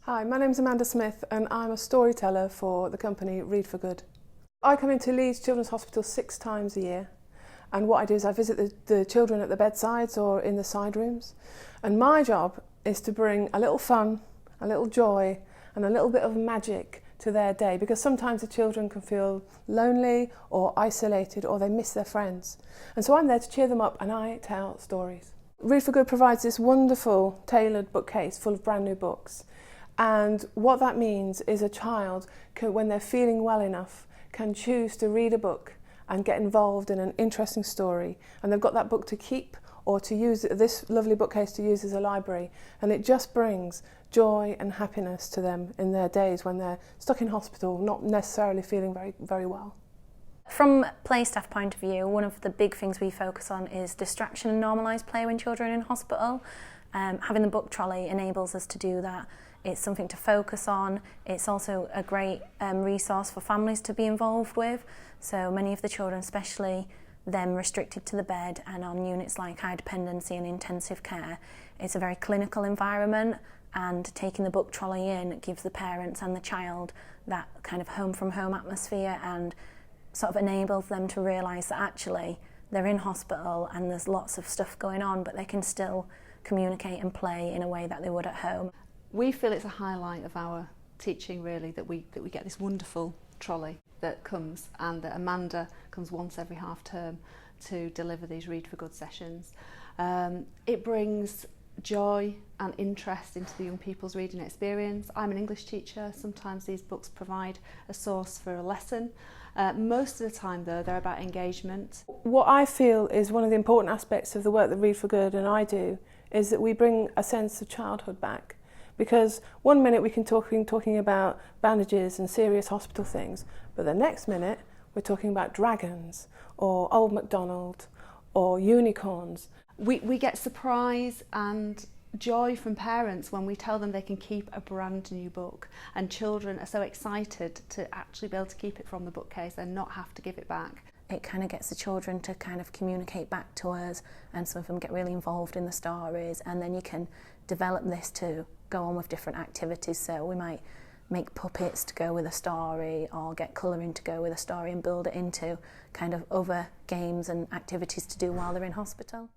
Hi, my name's Amanda Smith and I'm a storyteller for the company Read for Good. I come into Leeds Children's Hospital 6 times a year, and what I do is I visit the children at the bedsides or in the side rooms, and my job is to bring a little fun, a little joy and a little bit of magic to their day, because sometimes the children can feel lonely or isolated or they miss their friends, and so I'm there to cheer them up and I tell stories. Read for Good provides this wonderful tailored bookcase full of brand new books. And what that means is a child can, when they're feeling well enough, can choose to read a book and get involved in an interesting story, and they've got that book to keep or to use this lovely bookcase to use as a library, and it just brings joy and happiness to them in their days when they're stuck in hospital, not necessarily feeling very well. From a play staff point of view, one of the big things we focus on is distraction and normalised play when children are in hospital. Having the book trolley enables us to do that. It's something to focus on. It's also a great resource for families to be involved with. So many of the children, especially them restricted to the bed and on units like high dependency and intensive care, it's a very clinical environment, and taking the book trolley in gives the parents and the child that kind of home from home atmosphere and sort of enables them to realise that actually they're in hospital and there's lots of stuff going on, but they can still communicate and play in a way that they would at home. We feel it's a highlight of our teaching, really, that we get this wonderful trolley that comes, and that Amanda comes once every half term to deliver these Read for Good sessions. It brings joy and interest into the young people's reading experience. I'm an English teacher. Sometimes these books provide a source for a lesson. Most of the time, though, they're about engagement. What I feel is one of the important aspects of the work that Read for Good and I do is that we bring a sense of childhood back. Because one minute we can talking about bandages and serious hospital things, but the next minute we're talking about dragons or Old MacDonald or unicorns. We get surprise and joy from parents when we tell them they can keep a brand new book, and children are so excited to actually be able to keep it from the bookcase and not have to give it back. It kind of gets the children to kind of communicate back to us, and some of them get really involved in the stories, and then you can develop this to go on with different activities. So we might make puppets to go with a story or get colouring to go with a story and build it into kind of other games and activities to do while they're in hospital.